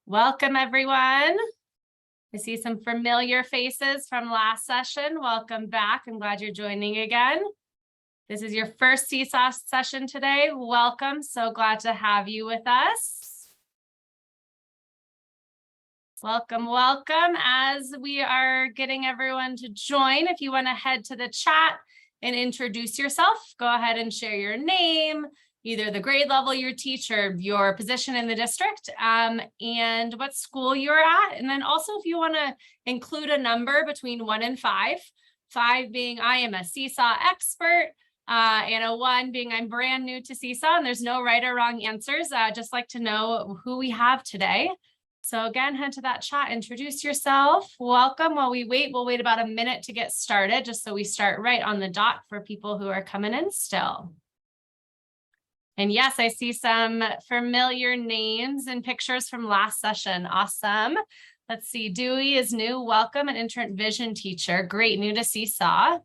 Welcome, everyone. I see some familiar faces from last session. Welcome back. I'm glad you're joining again. This is your first Seesaw session today. Welcome. So glad to have you with us. Welcome, welcome. As we are getting everyone to join, if you want to head to the chat and introduce yourself, go ahead and share your name, either the grade level you teach or your position in the district, and what school you're at. And then also if you want to include a number between 1 and 5, 5 being I am a Seesaw expert, and a 1 being I'm brand new to Seesaw, and there's no right or wrong answers. Just like to know who we have today. So again, head to that chat, introduce yourself. Welcome. While we wait, we'll wait about a minute to get started, just so we start right on the dot for people who are coming in still. And yes, I see some familiar names and pictures from last session. Awesome. Let's see. Dewey is new. Welcome, an intern vision teacher. Great, new to Seesaw.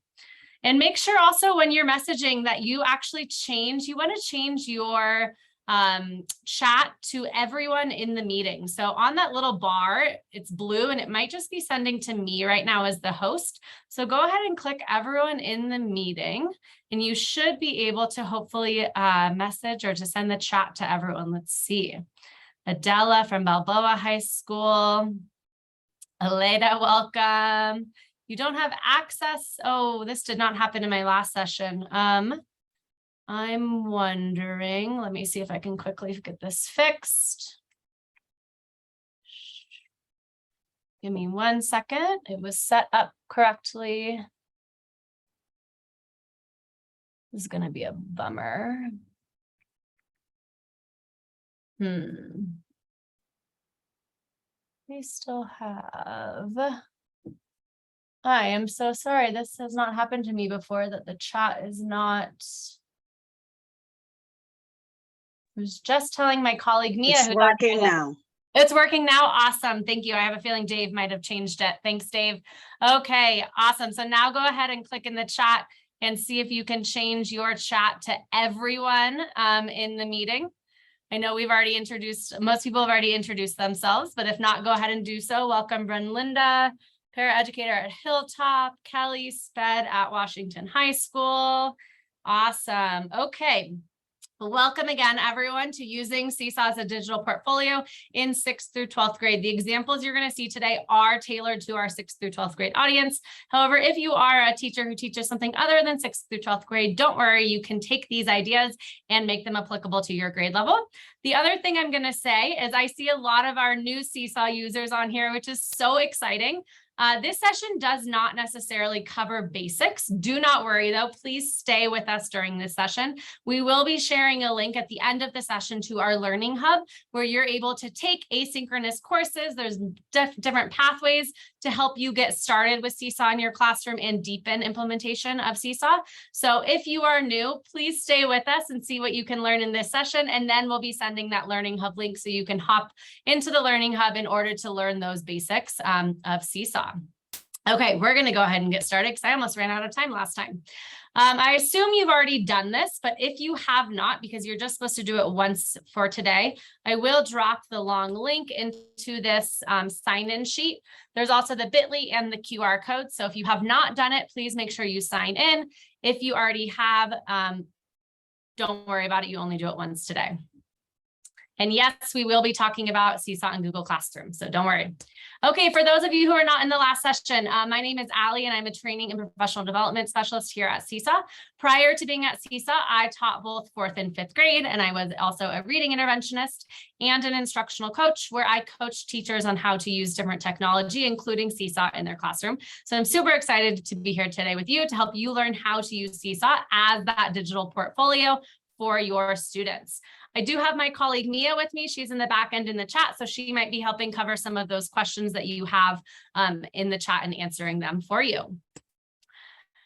And make sure also when you're messaging that you actually you want to change your chat to everyone in the meeting. So on that little bar, it's blue and it might just be sending to me right now as the host. So go ahead and click everyone in the meeting and you should be able to hopefully message or to send the chat to everyone. Let's see. Adela from Balboa High School. Aleda, welcome. You don't have access. Oh, this did not happen in my last session. I'm wondering, let me see if I can quickly get this fixed. Give me 1 second. It was set up correctly. This is going to be a bummer. We still have. I am so sorry. This has not happened to me before, that the chat is not. I was just telling my colleague Mia. It's working now. It's working now. Awesome. Thank you. I have a feeling Dave might have changed it. Thanks, Dave. Okay, awesome. So now go ahead and click in the chat and see if you can change your chat to everyone in the meeting. I know we've already most people have already introduced themselves, but if not, go ahead and do so. Welcome, Linda, paraeducator at Hilltop, Kelly Sped at Washington High School. Awesome. Okay. Welcome again, everyone, to using Seesaw as a digital portfolio in 6th through 12th grade. The examples you're going to see today are tailored to our 6th through 12th grade audience. However, if you are a teacher who teaches something other than 6th through 12th grade, don't worry, you can take these ideas and make them applicable to your grade level. The other thing I'm going to say is I see a lot of our new Seesaw users on here, which is so exciting. This session does not necessarily cover basics. Do not worry though, please stay with us during this session. We will be sharing a link at the end of the session to our Learning Hub, where you're able to take asynchronous courses. There's different pathways to help you get started with Seesaw in your classroom and deepen implementation of Seesaw. So if you are new, please stay with us and see what you can learn in this session. And then we'll be sending that Learning Hub link so you can hop into the Learning Hub in order to learn those basics of Seesaw. Okay, we're going to go ahead and get started because I almost ran out of time last time. I assume you've already done this, but if you have not, because you're just supposed to do it once for today, I will drop the long link into this sign-in sheet. There's also the bit.ly and the QR code. So if you have not done it, please make sure you sign in. If you already have, don't worry about it. You only do it once today. And yes, we will be talking about Seesaw and Google Classroom, so don't worry. Okay, for those of you who are not in the last session, my name is Allie and I'm a training and professional development specialist here at Seesaw. Prior to being at Seesaw, I taught both 4th and 5th grade, and I was also a reading interventionist and an instructional coach where I coach teachers on how to use different technology, including Seesaw in their classroom. So I'm super excited to be here today with you to help you learn how to use Seesaw as that digital portfolio for your students. I do have my colleague Mia with me. She's in the back end in the chat, so she might be helping cover some of those questions that you have in the chat and answering them for you.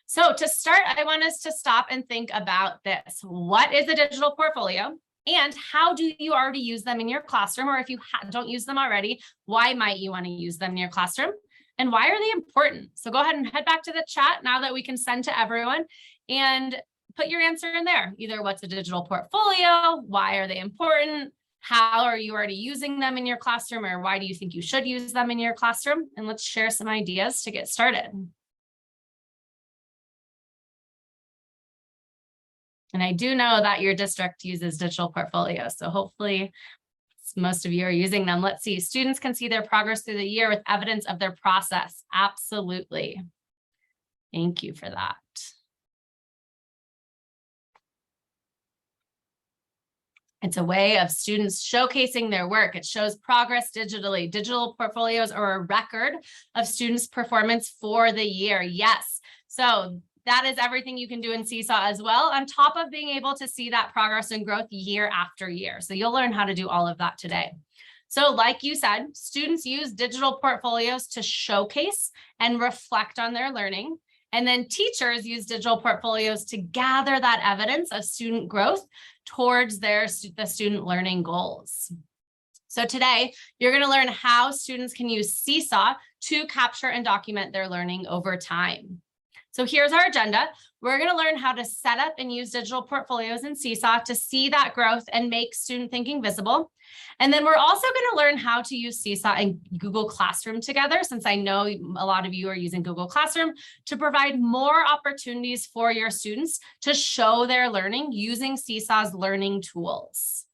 So to start, I want us to stop and think about this. What is a digital portfolio? And how do you already use them in your classroom? Or if you don't use them already, why might you want to use them in your classroom? And why are they important? So go ahead and head back to the chat now that we can send to everyone and put your answer in there. Either what's a digital portfolio? Why are they important? How are you already using them in your classroom, or why do you think you should use them in your classroom? And let's share some ideas to get started. And I do know that your district uses digital portfolios, so hopefully most of you are using them. Let's see. Students can see their progress through the year with evidence of their process. Absolutely. Thank you for that. It's a way of students showcasing their work. It shows progress digitally. Digital portfolios are a record of students' performance for the year. Yes. So that is everything you can do in Seesaw as well, on top of being able to see that progress and growth year after year. So you'll learn how to do all of that today. So like you said, students use digital portfolios to showcase and reflect on their learning. And then teachers use digital portfolios to gather that evidence of student growth towards the student learning goals. So today, you're going to learn how students can use Seesaw to capture and document their learning over time. So here's our agenda. We're going to learn how to set up and use digital portfolios in Seesaw to see that growth and make student thinking visible. And then we're also going to learn how to use Seesaw and Google Classroom together, since I know a lot of you are using Google Classroom, to provide more opportunities for your students to show their learning using Seesaw's learning tools.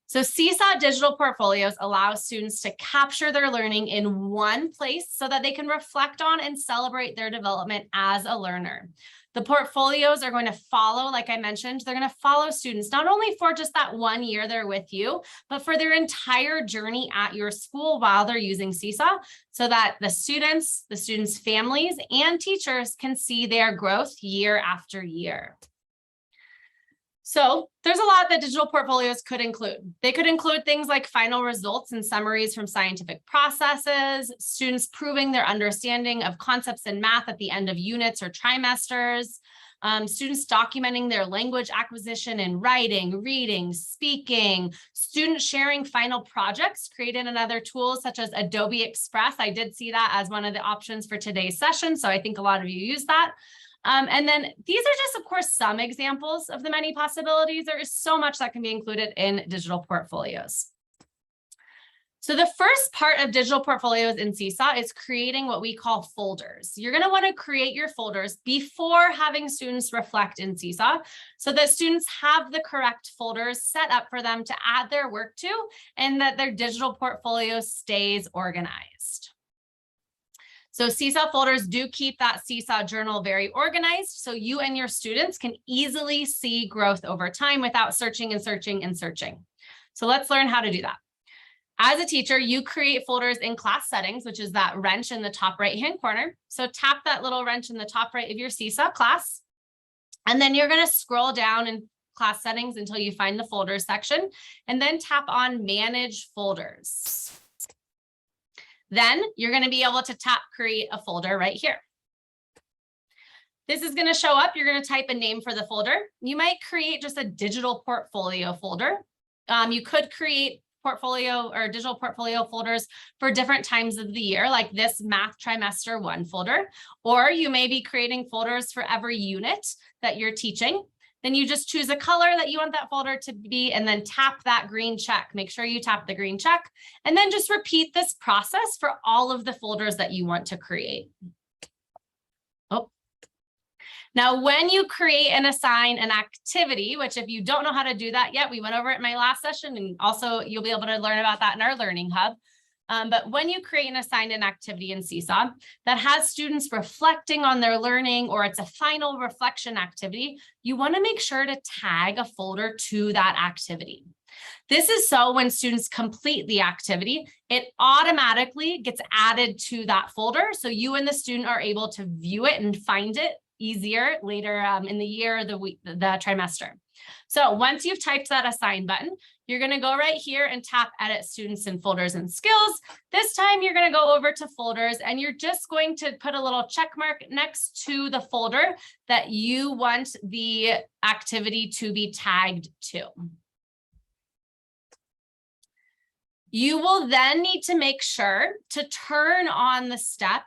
So Seesaw digital portfolios allow students to capture their learning in one place so that they can reflect on and celebrate their development as a learner. The portfolios are going to follow, like I mentioned, they're going to follow students, not only for just that 1 year they're with you, but for their entire journey at your school while they're using Seesaw, so that the students' families, and teachers can see their growth year after year. So there's a lot that digital portfolios could include. They could include things like final results and summaries from scientific processes, students proving their understanding of concepts in math at the end of units or trimesters, students documenting their language acquisition in writing, reading, speaking, students sharing final projects created in other tools such as Adobe Express. I did see that as one of the options for today's session, so I think a lot of you use that. And then these are just, of course, some examples of the many possibilities. There is so much that can be included in digital portfolios. So the first part of digital portfolios in Seesaw is creating what we call folders. You're going to want to create your folders before having students reflect in Seesaw, so that students have the correct folders set up for them to add their work to, and that their digital portfolio stays organized. So Seesaw folders do keep that Seesaw journal very organized, so you and your students can easily see growth over time without searching and searching and searching. So let's learn how to do that. As a teacher, you create folders in class settings, which is that wrench in the top right-hand corner. So tap that little wrench in the top right of your Seesaw class, and then you're going to scroll down in class settings until you find the folders section, and then tap on Manage Folders. Then you're going to be able to tap Create a Folder right here. This is going to show up. You're going to type a name for the folder. You might create just a digital portfolio folder. You could create portfolio or digital portfolio folders for different times of the year, like this Math Trimester 1 folder, or you may be creating folders for every unit that you're teaching. Then you just choose a color that you want that folder to be, and then tap that green check. Make sure you tap the green check, and then just repeat this process for all of the folders that you want to create. Oh. Now, when you create and assign an activity, which if you don't know how to do that yet, we went over it in my last session, and also you'll be able to learn about that in our Learning Hub. But when you create and assign an activity in Seesaw that has students reflecting on their learning, or it's a final reflection activity, you want to make sure to tag a folder to that activity. This is so when students complete the activity, it automatically gets added to that folder, so you and the student are able to view it and find it easier later in the year or the week, the trimester. So once you've typed that assign button, you're going to go right here and tap Edit Students and Folders and Skills. This time you're going to go over to Folders, and you're just going to put a little check mark next to the folder that you want the activity to be tagged to. You will then need to make sure to turn on the step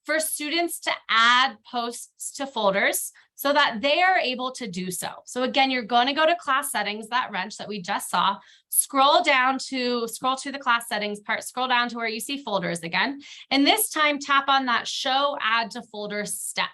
for students to add posts to folders so that they are able to do so. So again, you're going to go to class settings, that wrench that we just saw, scroll to the class settings part, scroll down to where you see folders again. And this time tap on that show add to folders step.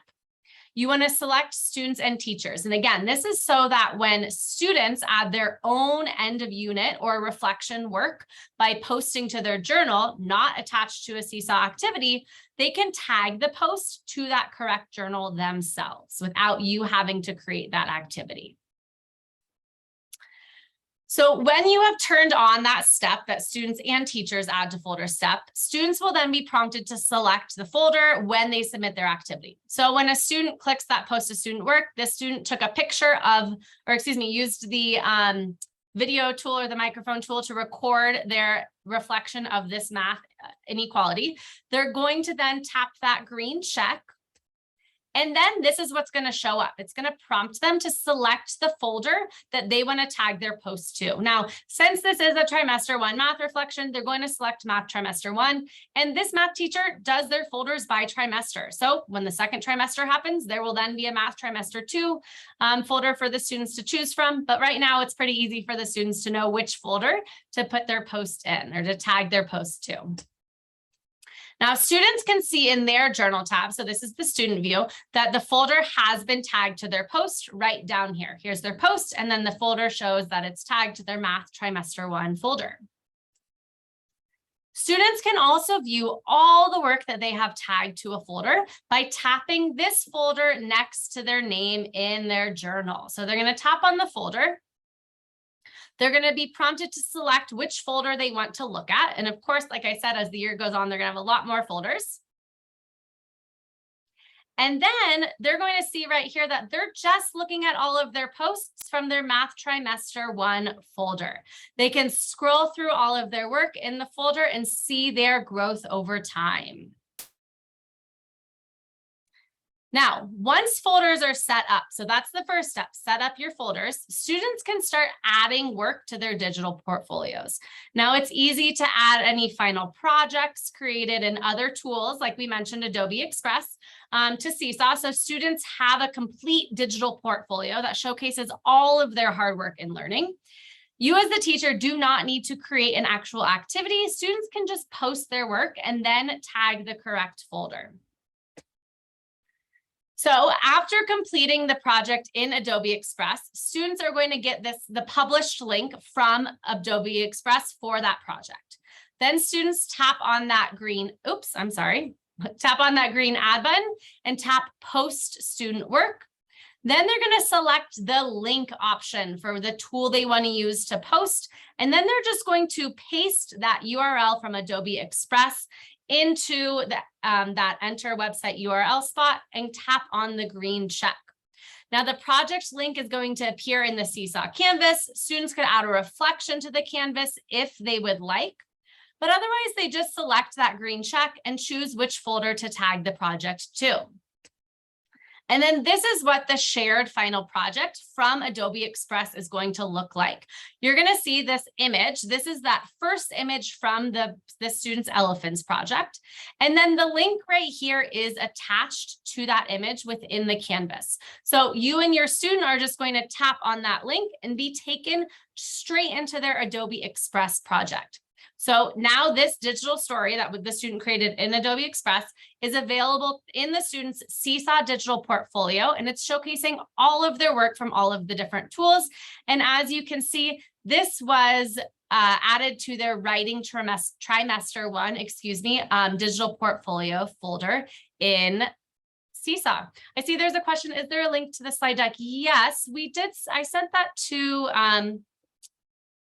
You want to select students and teachers. And again, this is so that when students add their own end of unit or reflection work by posting to their journal, not attached to a Seesaw activity, they can tag the post to that correct journal themselves without you having to create that activity. So when you have turned on that step that students and teachers add to folder step, students will then be prompted to select the folder when they submit their activity. So when a student clicks that post to student work, this student took a picture of, or excuse me, used the video tool or the microphone tool to record their reflection of this math inequality. They're going to then tap that green check. And then this is what's going to show up. It's going to prompt them to select the folder that they want to tag their post to. Now, since this is a trimester 1 math reflection, they're going to select math trimester 1. And this math teacher does their folders by trimester. So when the second trimester happens, there will then be a math trimester 2 folder for the students to choose from. But right now, it's pretty easy for the students to know which folder to put their post in or to tag their post to. Now, students can see in their journal tab, so this is the student view, that the folder has been tagged to their post right down here. Here's their post, and then the folder shows that it's tagged to their math trimester 1 folder. Students can also view all the work that they have tagged to a folder by tapping this folder next to their name in their journal. So they're going to tap on the folder. They're going to be prompted to select which folder they want to look at. And of course, like I said, as the year goes on, they're going to have a lot more folders. And then they're going to see right here that they're just looking at all of their posts from their math trimester 1 folder. They can scroll through all of their work in the folder and see their growth over time. Now, once folders are set up, so that's the first step, set up your folders, students can start adding work to their digital portfolios. Now, it's easy to add any final projects created in other tools, like we mentioned, Adobe Express, to Seesaw. So students have a complete digital portfolio that showcases all of their hard work in learning. You as the teacher do not need to create an actual activity. Students can just post their work and then tag the correct folder. So after completing the project in Adobe Express, students are going to get the published link from Adobe Express for that project. Then students tap on that green, tap on that green add button and tap post student work. Then they're going to select the link option for the tool they want to use to post. And then they're just going to paste that URL from Adobe Express into that enter website URL spot and tap on the green check. Now the project link is going to appear in the Seesaw canvas. Students could add a reflection to the canvas if they would like, but otherwise they just select that green check and choose which folder to tag the project to. And then this is what the shared final project from Adobe Express is going to look like. You're going to see this image. This is that first image from the student's elephants project. And then the link right here is attached to that image within the canvas. So you and your student are just going to tap on that link and be taken straight into their Adobe Express project. So now this digital story that the student created in Adobe Express is available in the student's Seesaw digital portfolio, and it's showcasing all of their work from all of the different tools. And as you can see, this was added to their writing trimester 1, digital portfolio folder in Seesaw. I see there's a question. Is there a link to the slide deck? Yes, we did. I sent that to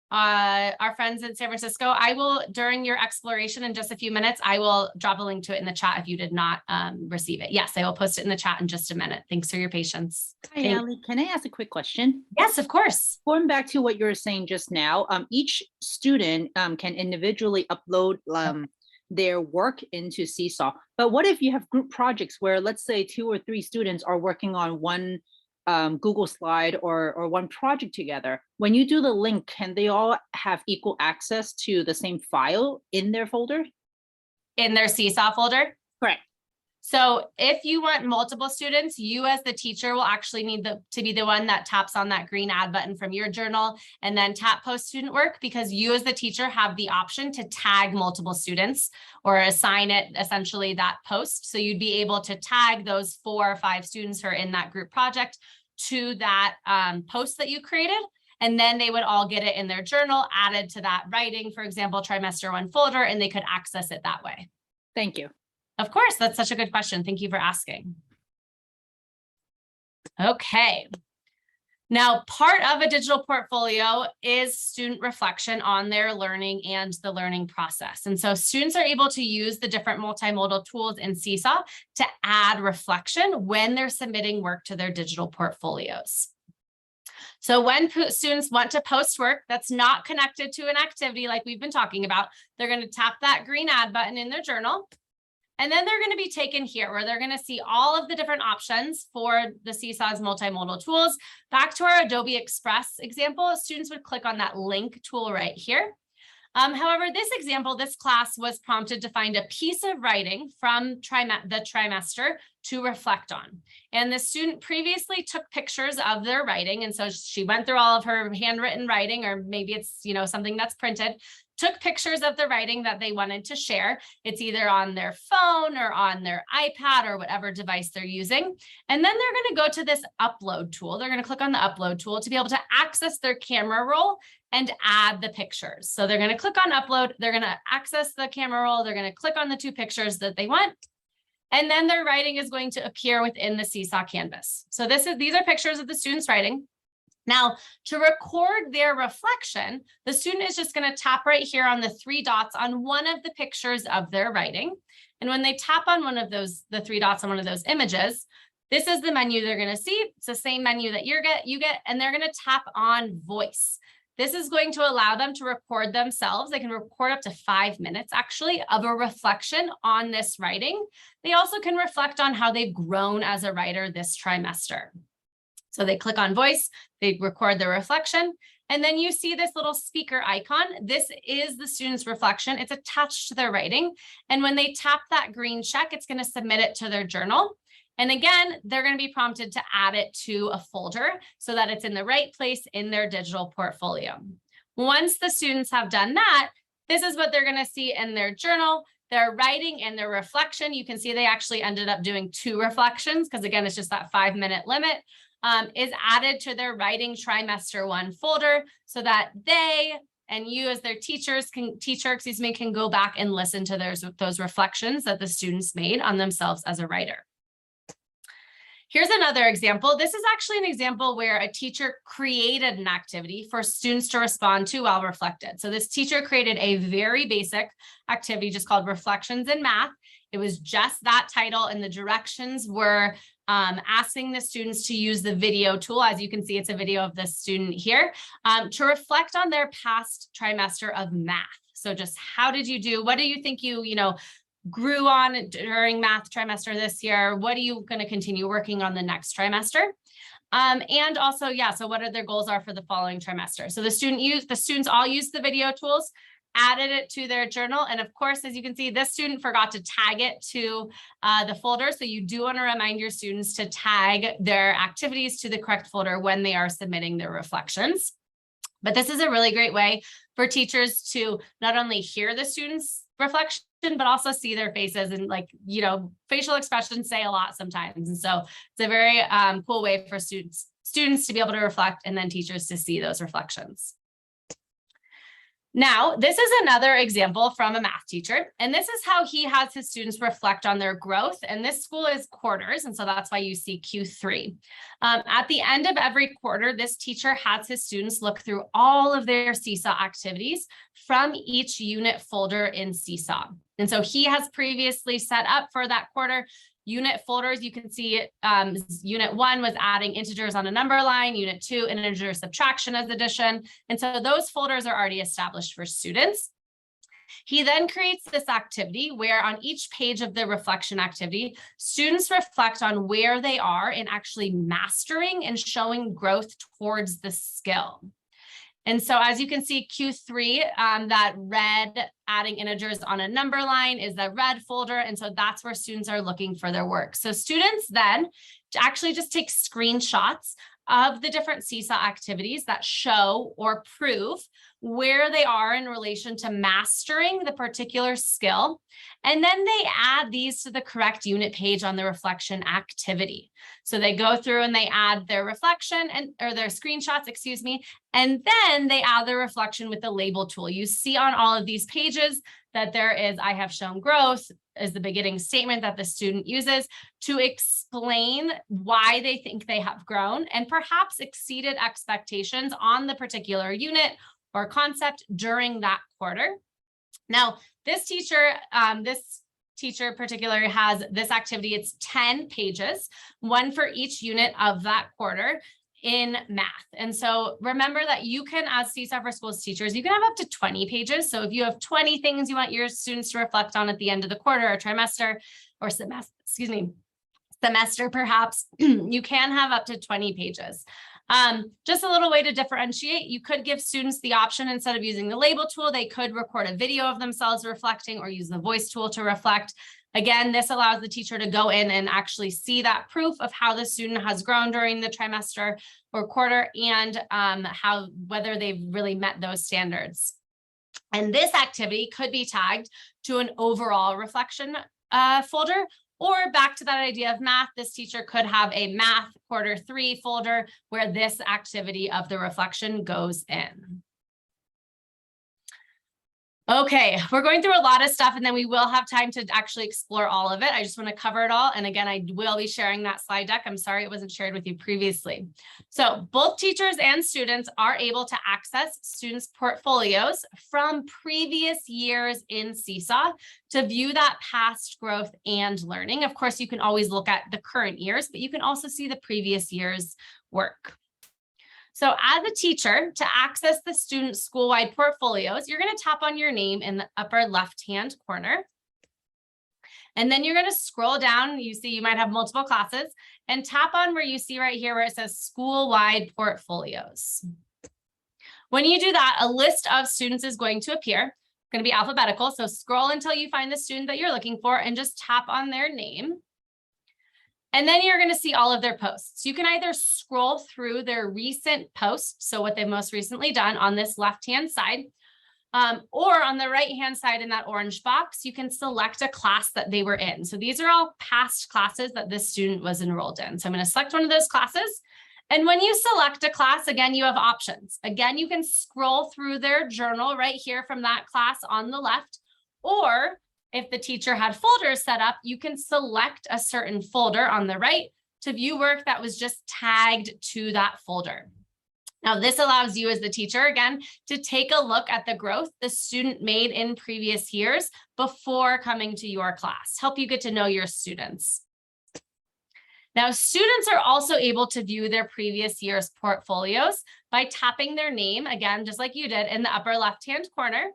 our friends in San Francisco. I will, during your exploration in just a few minutes, I will drop a link to it in the chat if you did not receive it. Yes, I will post it in the chat in just a minute. Thanks for your patience. Hi, Allie. Can I ask a quick question? Yes, of course. Going back to what you were saying just now, each student can individually upload their work into Seesaw. But what if you have group projects where, let's say, 2 or 3 students are working on one Google slide or one project together? When you do the link, can they all have equal access to the same file in their folder? In their Seesaw folder? Correct. So if you want multiple students, you as the teacher will actually need to be the one that taps on that green add button from your journal and then tap post student work, because you as the teacher have the option to tag multiple students or assign it essentially that post. So you'd be able to tag those 4 or 5 students who are in that group project to that post that you created. And then they would all get it in their journal added to that writing, for example, trimester 1 folder, and they could access it that way. Thank you. Of course, that's such a good question. Thank you for asking. Okay. Now, part of a digital portfolio is student reflection on their learning and the learning process. And so students are able to use the different multimodal tools in Seesaw to add reflection when they're submitting work to their digital portfolios. So when students want to post work that's not connected to an activity like we've been talking about, they're going to tap that green add button in their journal. And then they're going to be taken here where they're going to see all of the different options for the Seesaw's multimodal tools. Back to our Adobe Express example, students would click on that link tool right here. However, this class was prompted to find a piece of writing from the trimester to reflect on. And the student previously took pictures of their writing. And so she went through all of her handwritten writing, or maybe it's, something that's printed, took pictures of the writing that they wanted to share. It's either on their phone or on their iPad or whatever device they're using. And then they're going to go to this upload tool. They're going to click on the upload tool to be able to access their camera roll and add the pictures. So they're going to click on upload. They're going to access the camera roll. They're going to click on the 2 pictures that they want. And then their writing is going to appear within the Seesaw canvas. So these are pictures of the student's writing. Now, to record their reflection, the student is just going to tap right here on the 3 dots on one of the pictures of their writing. And when they tap on one of those, the 3 dots on one of those images, this is the menu they're going to see. It's the same menu that you get, and they're going to tap on voice. This is going to allow them to record themselves. They can record up to 5 minutes actually of a reflection on this writing. They also can reflect on how they've grown as a writer this trimester. So they click on voice, they record their reflection, and then you see this little speaker icon. This is the student's reflection. It's attached to their writing. And when they tap that green check, it's going to submit it to their journal. And again, they're going to be prompted to add it to a folder so that it's in the right place in their digital portfolio. Once the students have done that, this is what they're going to see in their journal. Their writing and their reflection. You can see they actually ended up doing 2 reflections because again, it's just that 5-minute limit. Is added to their writing trimester 1 folder so that they and you as their teacher can go back and listen to those reflections that the students made on themselves as a writer. Here's another example. This is actually an example where a teacher created an activity for students to respond to while reflected. So this teacher created a very basic activity just called Reflections in Math. It was just that title, and the directions were asking the students to use the video tool. As you can see, it's a video of the student here to reflect on their past trimester of math. So just how did you do? What do you think you grew on during math trimester this year? What are you going to continue working on the next trimester? And also, so what are their goals are for the following trimester? So the students all used the video tools, added it to their journal. And of course, as you can see, this student forgot to tag it to the folder. So you do want to remind your students to tag their activities to the correct folder when they are submitting their reflections. But this is a really great way for teachers to not only hear the students' reflection, but also see their faces, and facial expressions say a lot sometimes. And so it's a very cool way for students to be able to reflect and then teachers to see those reflections. Now, this is another example from a math teacher, and this is how he has his students reflect on their growth. And this school is quarters, and so that's why you see Q3. At the end of every quarter, this teacher has his students look through all of their Seesaw activities from each unit folder in Seesaw. And so he has previously set up for that quarter unit folders. You can see unit 1 was adding integers on a number line, unit 2 integer subtraction as addition. And so those folders are already established for students. He then creates this activity where on each page of the reflection activity, students reflect on where they are in actually mastering and showing growth towards the skill. And so as you can see, Q3, that red adding integers on a number line is the red folder. And so that's where students are looking for their work. So students then actually just take screenshots of the different Seesaw activities that show or prove where they are in relation to mastering the particular skill. And then they add these to the correct unit page on the reflection activity. So they go through and they add their reflection or their screenshots, excuse me, and then they add the reflection with the label tool. You see on all of these pages that there is, I have shown growth, is the beginning statement that the student uses to explain why they think they have grown and perhaps exceeded expectations on the particular unit or concept during that quarter. Now, this teacher particularly has this activity. It's 10 pages, one for each unit of that quarter in math. And so remember that you can, as Seesaw for Schools teachers, you can have up to 20 pages. So if you have 20 things you want your students to reflect on at the end of the quarter or trimester or semester perhaps, you can have up to 20 pages. Just a little way to differentiate, you could give students the option, instead of using the label tool, they could record a video of themselves reflecting or use the voice tool to reflect. Again, this allows the teacher to go in and actually see that proof of how the student has grown during the trimester or quarter and whether they've really met those standards. And this activity could be tagged to an overall reflection folder, or back to that idea of math, this teacher could have a math quarter 3 folder where this activity of the reflection goes in. Okay, we're going through a lot of stuff and then we will have time to actually explore all of it. I just want to cover it all. And again, I will be sharing that slide deck. I'm sorry it wasn't shared with you previously. So both teachers and students are able to access students' portfolios from previous years in Seesaw to view that past growth and learning. Of course, you can always look at the current years, but you can also see the previous year's work. So as a teacher, to access the student school-wide portfolios, you're going to tap on your name in the upper left-hand corner. And then you're going to scroll down. You see you might have multiple classes and tap on where you see right here where it says school-wide portfolios. When you do that, a list of students is going to appear. It's going to be alphabetical. So scroll until you find the student that you're looking for and just tap on their name. And then you're going to see all of their posts. You can either scroll through their recent posts, so what they've most recently done on this left-hand side, or on the right-hand side in that orange box, you can select a class that they were in. So these are all past classes that this student was enrolled in. So I'm going to select one of those classes. And when you select a class, again, you have options. Again, you can scroll through their journal right here from that class on the left, or if the teacher had folders set up, you can select a certain folder on the right to view work that was just tagged to that folder. Now, this allows you as the teacher, again, to take a look at the growth the student made in previous years before coming to your class, help you get to know your students. Now, students are also able to view their previous year's portfolios by tapping their name, again, just like you did, in the upper left-hand corner.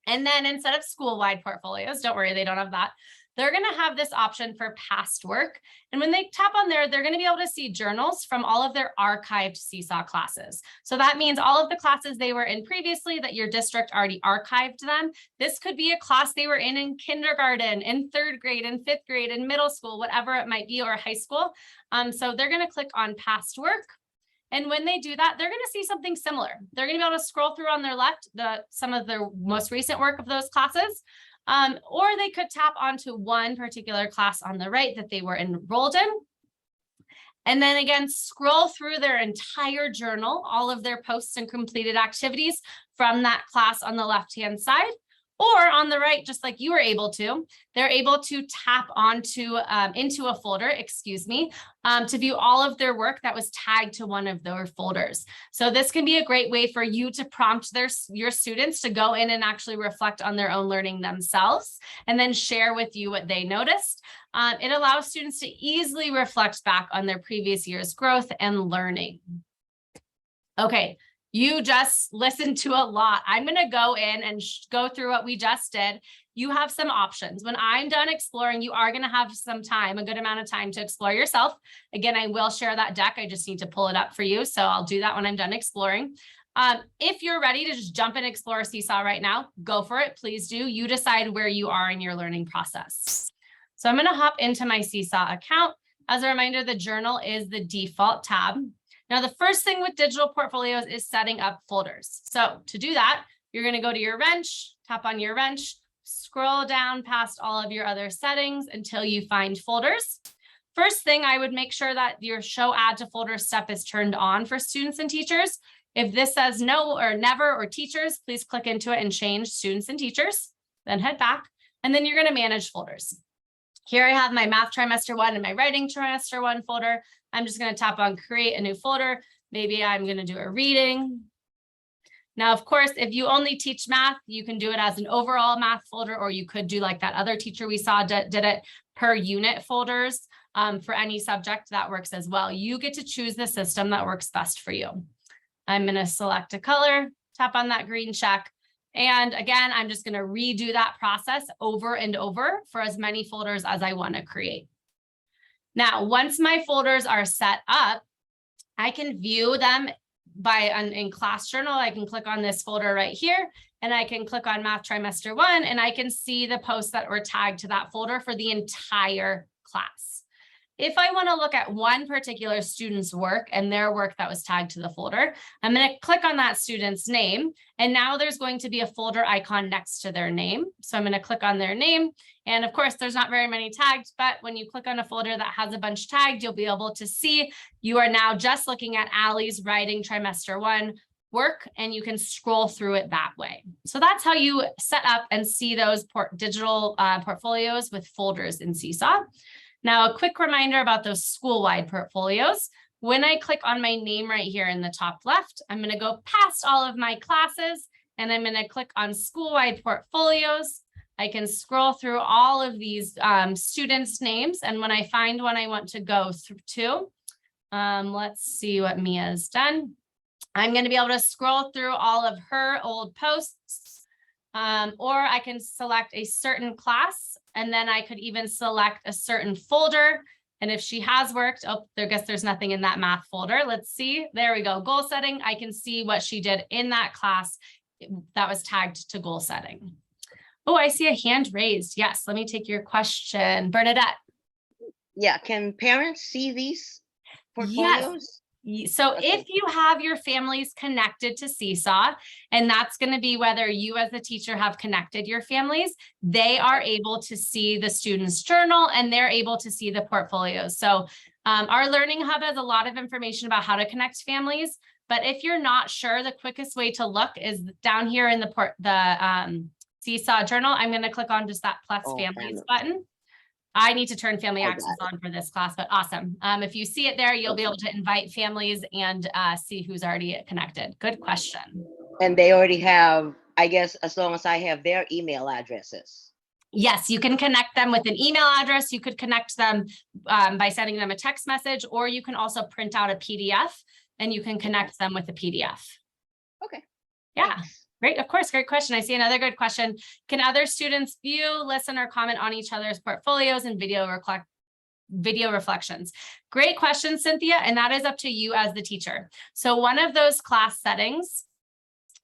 And then instead of school-wide portfolios, don't worry, they don't have that. They're going to have this option for past work. And when they tap on there, they're going to be able to see journals from all of their archived Seesaw classes. So that means all of the classes they were in previously that your district already archived them. This could be a class they were in kindergarten, in 3rd grade, in 5th grade, in middle school, whatever it might be, or high school. So they're going to click on past work. And when they do that, they're going to see something similar. They're going to be able to scroll through on their left some of their most recent work of those classes, or they could tap onto one particular class on the right that they were enrolled in. And then again, scroll through their entire journal, all of their posts and completed activities from that class on the left-hand side. Or on the right, just like you were able to, they're able to tap onto into a folder, to view all of their work that was tagged to one of their folders. So this can be a great way for you to prompt your students to go in and actually reflect on their own learning themselves and then share with you what they noticed. It allows students to easily reflect back on their previous year's growth and learning. Okay. You just listened to a lot. I'm going to go in and go through what we just did. You have some options. When I'm done exploring, you are going to have some time, a good amount of time to explore yourself. Again, I will share that deck. I just need to pull it up for you. So I'll do that when I'm done exploring. If you're ready to just jump and explore Seesaw right now, go for it. Please do. You decide where you are in your learning process. So I'm going to hop into my Seesaw account. As a reminder, the journal is the default tab. Now, the first thing with digital portfolios is setting up folders. So to do that, you're going to go to your wrench, tap on your wrench, scroll down past all of your other settings until you find folders. First thing, I would make sure that your show add to folder step is turned on for students and teachers. If this says no or never or teachers, please click into it and change students and teachers, then head back, and then you're going to manage folders. Here I have my math trimester 1 and my writing trimester 1 folder. I'm just going to tap on create a new folder. Maybe I'm going to do a reading. Now, of course, if you only teach math, you can do it as an overall math folder, or you could do like that other teacher we saw did it per unit folders. For any subject, that works as well. You get to choose the system that works best for you. I'm going to select a color, tap on that green check. And again, I'm just going to redo that process over and over for as many folders as I want to create. Now, once my folders are set up, I can view them in class journal. I can click on this folder right here, and I can click on math trimester 1, and I can see the posts that were tagged to that folder for the entire class. If I want to look at one particular student's work and their work that was tagged to the folder, I'm going to click on that student's name. And now there's going to be a folder icon next to their name. So I'm going to click on their name. And of course, there's not very many tagged, but when you click on a folder that has a bunch tagged, you'll be able to see you are now just looking at Allie's writing trimester 1 work, and you can scroll through it that way. So that's how you set up and see those digital portfolios with folders in Seesaw. Now, a quick reminder about those school-wide portfolios. When I click on my name right here in the top left, I'm going to go past all of my classes, and I'm going to click on school-wide portfolios. I can scroll through all of these students' names, and when I find one I want to go to, let's see what Mia's done. I'm going to be able to scroll through all of her old posts, or I can select a certain class, and then I could even select a certain folder. And if she has worked, oh, I guess there's nothing in that math folder. Let's see. There we go. Goal setting. I can see what she did in that class that was tagged to goal setting. Oh, I see a hand raised. Yes, let me take your question. Bernadette. Yeah, can parents see these portfolios? Yes. So if you have your families connected to Seesaw, and that's going to be whether you as a teacher have connected your families, they are able to see the student's journal and they're able to see the portfolios. So our Learning Hub has a lot of information about how to connect families. But if you're not sure, the quickest way to look is down here in the Seesaw journal. I'm going to click on just that plus families button. I need to turn family access on for this class, but awesome. If you see it there, you'll be able to invite families and see who's already connected. Good question. And they already have, I guess, as long as I have their email addresses. Yes, you can connect them with an email address. You could connect them by sending them a text message, or you can also print out a PDF and you can connect them with a PDF. Okay. Yeah. Thanks. Great, of course, great question. I see another good question. Can other students view, listen, or comment on each other's portfolios and video reflections? Great question, Cynthia, and that is up to you as the teacher. So one of those class settings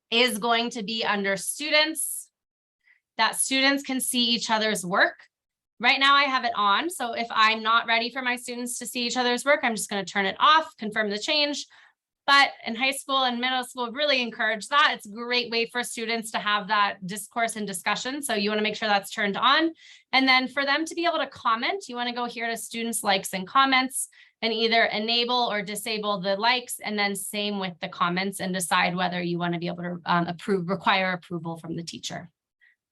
is going to be under students, that students can see each other's work. Right now I have it on, so if I'm not ready for my students to see each other's work, I'm just going to turn it off, confirm the change. But in high school and middle school, really encourage that. It's a great way for students to have that discourse and discussion. So you want to make sure that's turned on. And then for them to be able to comment, you want to go here to students' likes and comments and either enable or disable the likes, and then same with the comments, and decide whether you want to be able to require approval from the teacher.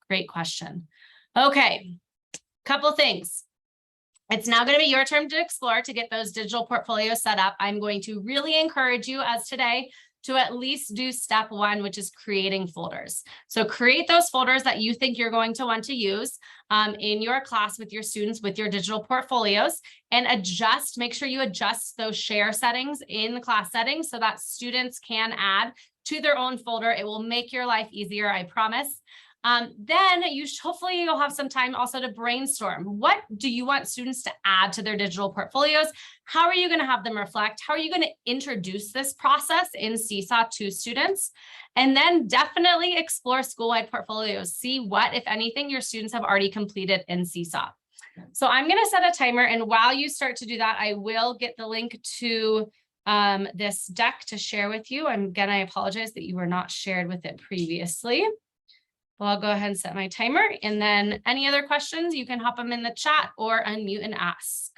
Great question. Okay, couple things. It's now going to be your turn to explore to get those digital portfolios set up. I'm going to really encourage you as today to at least do step 1, which is creating folders. So create those folders that you think you're going to want to use in your class with your students with your digital portfolios, and adjust, make sure you adjust those share settings in the class settings so that students can add to their own folder. It will make your life easier, I promise. Then hopefully you'll have some time also to brainstorm. What do you want students to add to their digital portfolios? How are you going to have them reflect? How are you going to introduce this process in Seesaw to students? And then definitely explore school-wide portfolios. See what, if anything, your students have already completed in Seesaw. So I'm going to set a timer, and while you start to do that, I will get the link to this deck to share with you. I apologize that you were not shared with it previously. Well, I'll go ahead and set my timer, and then any other questions, you can hop them in the chat or unmute and ask.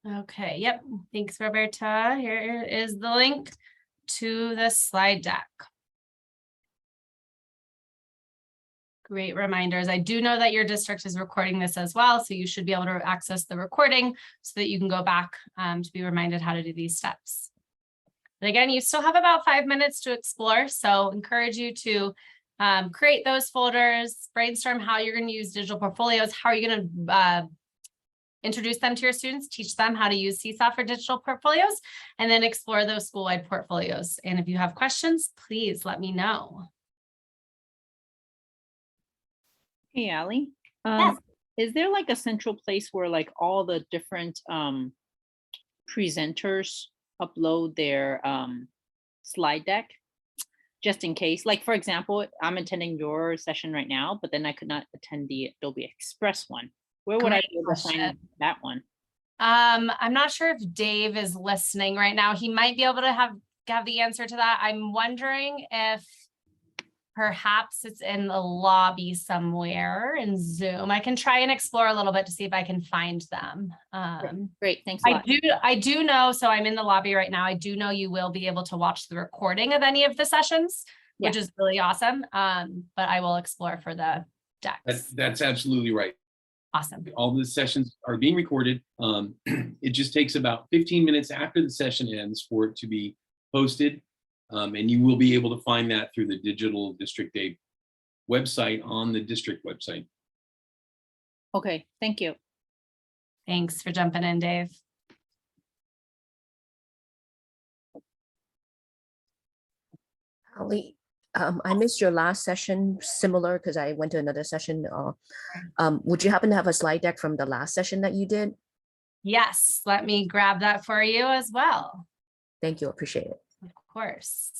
Okay, yep. Thanks, Roberta. Here is the link to the slide deck. Great reminders. I do know that your district is recording this as well, so you should be able to access the recording so that you can go back to be reminded how to do these steps. But again, you still have about 5 minutes to explore, so encourage you to create those folders, brainstorm how you're going to use digital portfolios, how are you going to introduce them to your students, teach them how to use Seesaw for digital portfolios, and then explore those school-wide portfolios. And if you have questions, please let me know. Hey, Allie. Yes. Is there like a central place where like all the different presenters upload their slide deck? Just in case, like for example, I'm attending your session right now, but then I could not attend the Adobe Express one. Where would I be able to find that one? I'm not sure if Dave is listening right now. He might be able to have the answer to that. I'm wondering if perhaps it's in the lobby somewhere in Zoom. I can try and explore a little bit to see if I can find them. Great, thanks a lot. I do know, so I'm in the lobby right now. I do know you will be able to watch the recording of any of the sessions, which is really awesome. But I will explore for the decks. That's absolutely right. Awesome. All the sessions are being recorded. It just takes about 15 minutes after the session ends for it to be posted. And you will be able to find that through the Digital District Day website on the district website. Okay, thank you. Thanks for jumping in, Dave. Ali, I missed your last session, similar because I went to another session. Would you happen to have a slide deck from the last session that you did? Yes, let me grab that for you as well. Thank you, appreciate it. Of course.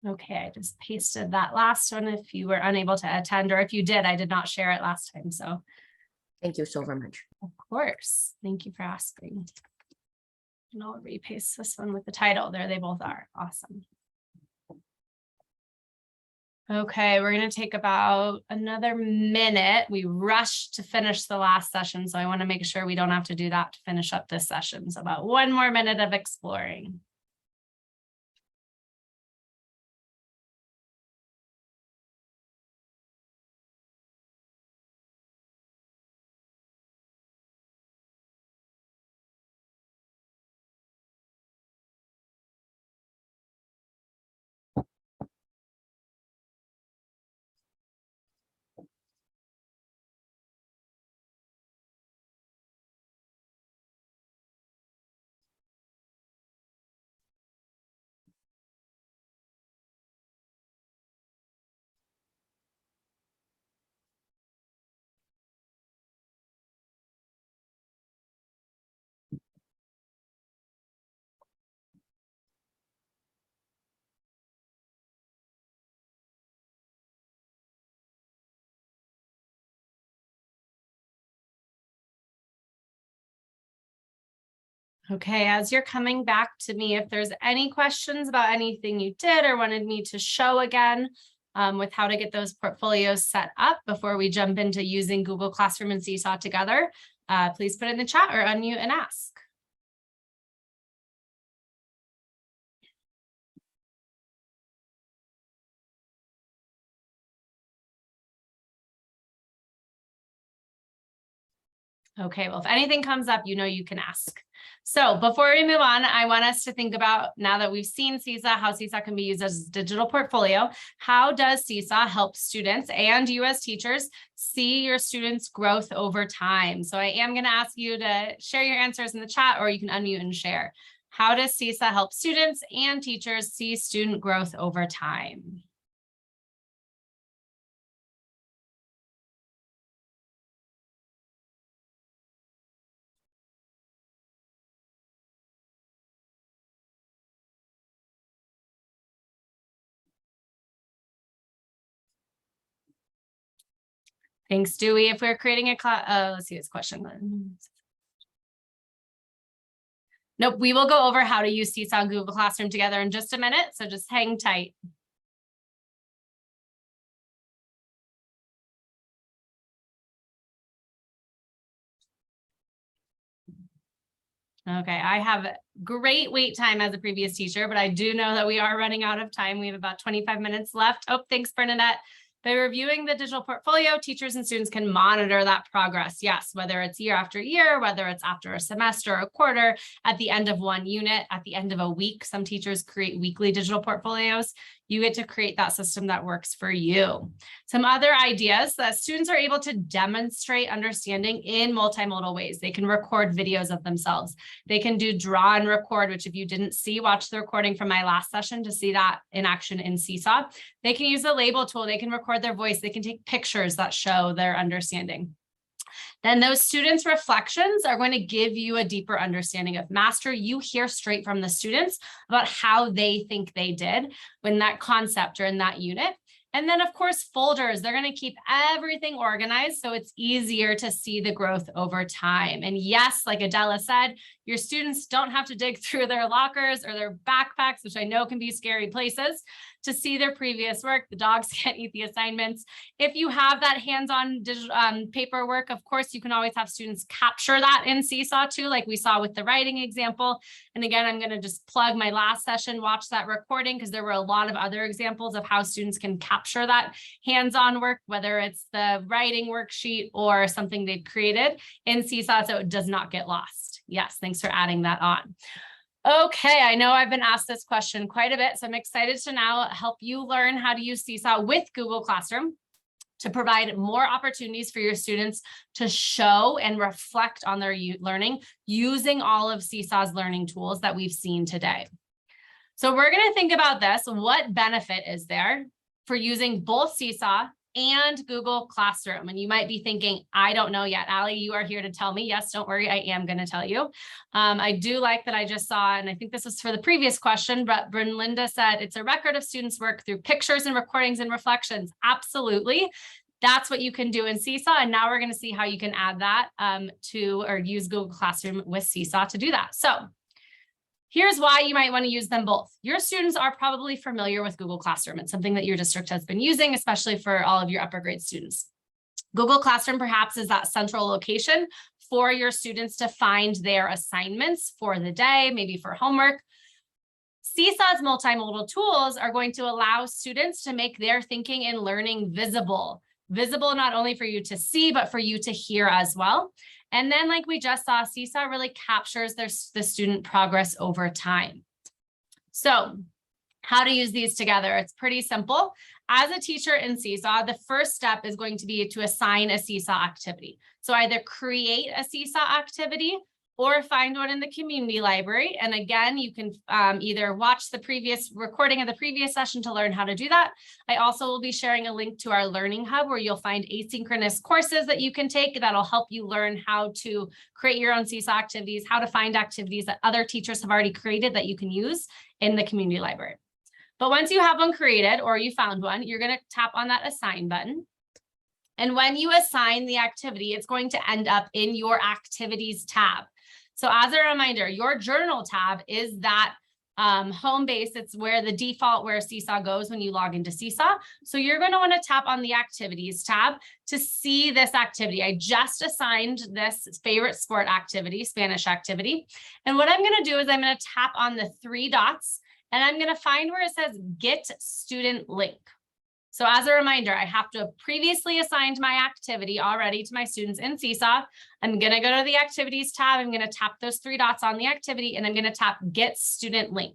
Okay, I just pasted that last one if you were unable to attend, or if you did, I did not share it last time. So Thank you so very much. of course, thank you for asking. And I'll repaste this one with the title. There they both are. Awesome. Okay, we're going to take about another minute. We rushed to finish the last session, so I want to make sure we don't have to do that to finish up this session. So about 1 more minute of exploring. Okay, as you're coming back to me, if there's any questions about anything you did or wanted me to show again with how to get those portfolios set up before we jump into using Google Classroom and Seesaw together, please put it in the chat or unmute and ask. Okay, well, if anything comes up, you know you can ask. So before we move on, I want us to think about, now that we've seen Seesaw, how Seesaw can be used as a digital portfolio. How does Seesaw help students and you as teachers see your students' growth over time? So I am going to ask you to share your answers in the chat, or you can unmute and share. How does Seesaw help students and teachers see student growth over time? Thanks, Dewey. If we're creating a class, let's see this question. Nope, we will go over how to use Seesaw and Google Classroom together in just a minute, so just hang tight. Okay, I have great wait time as a previous teacher, but I do know that we are running out of time. We have about 25 minutes left. Oh, thanks, Bernadette. By reviewing the digital portfolio, teachers and students can monitor that progress. Yes, whether it's year after year, whether it's after a semester, a quarter, at the end of one unit, at the end of a week. Some teachers create weekly digital portfolios. You get to create that system that works for you. Some other ideas that students are able to demonstrate understanding in multimodal ways. They can record videos of themselves. They can do draw and record, which if you didn't see, watch the recording from my last session to see that in action in Seesaw. They can use the label tool. They can record their voice. They can take pictures that show their understanding. Then those students' reflections are going to give you a deeper understanding of master. You hear straight from the students about how they think they did when that concept or in that unit. And then, of course, folders, they're going to keep everything organized so it's easier to see the growth over time. And yes, like Adela said, your students don't have to dig through their lockers or their backpacks, which I know can be scary places, to see their previous work. The dogs can't eat the assignments. If you have that hands-on digital paperwork, of course, you can always have students capture that in Seesaw too, like we saw with the writing example. And again, I'm going to just plug my last session, watch that recording, because there were a lot of other examples of how students can capture that hands-on work, whether it's the writing worksheet or something they've created in Seesaw, so it does not get lost. Yes, thanks for adding that on. Okay, I know I've been asked this question quite a bit, so I'm excited to now help you learn how to use Seesaw with Google Classroom to provide more opportunities for your students to show and reflect on their learning using all of Seesaw's learning tools that we've seen today. So we're going to think about this. What benefit is there for using both Seesaw and Google Classroom. And you might be thinking, I don't know yet. Allie, you are here to tell me. Yes, don't worry, I am going to tell you. I do like that I just saw, and I think this was for the previous question, but Brynlinda said it's a record of students' work through pictures and recordings and reflections. Absolutely. That's what you can do in Seesaw. And now we're going to see how you can add that or use Google Classroom with Seesaw to do that. So here's why you might want to use them both. Your students are probably familiar with Google Classroom. It's something that your district has been using, especially for all of your upper grade students. Google Classroom perhaps is that central location for your students to find their assignments for the day, maybe for homework. Seesaw's multimodal tools are going to allow students to make their thinking and learning visible not only for you to see, but for you to hear as well. And then like we just saw, Seesaw really captures the student progress over time. So how to use these together? It's pretty simple. As a teacher in Seesaw, the first step is going to be to assign a Seesaw activity. So either create a Seesaw activity or find one in the community library. And again, you can either watch the previous recording of the previous session to learn how to do that. I also will be sharing a link to our Learning Hub where you'll find asynchronous courses that you can take that'll help you learn how to create your own Seesaw activities, how to find activities that other teachers have already created that you can use in the community library. But once you have one created or you found one, you're going to tap on that Assign button. And when you assign the activity, it's going to end up in your Activities tab. So as a reminder, your Journal tab is that home base. It's where the default where Seesaw goes when you log into Seesaw. So you're going to want to tap on the Activities tab to see this activity. I just assigned this favorite sport activity, Spanish activity. And what I'm going to do is I'm going to tap on the 3 dots and I'm going to find where it says Get Student Link. So as a reminder, I have to have previously assigned my activity already to my students in Seesaw. I'm going to go to the Activities tab. I'm going to tap those 3 dots on the activity and I'm going to tap Get Student Link.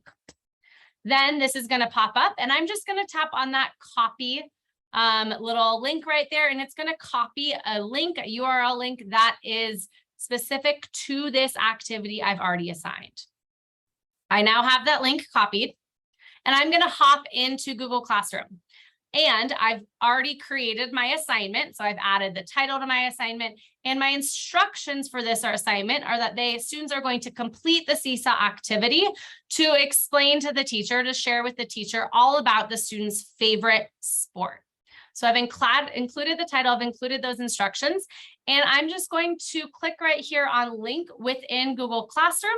Then this is going to pop up and I'm just going to tap on that copy little link right there. And it's going to copy a link, a URL link that is specific to this activity I've already assigned. I now have that link copied and I'm going to hop into Google Classroom. And I've already created my assignment. So I've added the title to my assignment and my instructions for this assignment are that students are going to complete the Seesaw activity to explain to the teacher, to share with the teacher all about the student's favorite sport. So I've included the title, I've included those instructions, and I'm just going to click right here on link within Google Classroom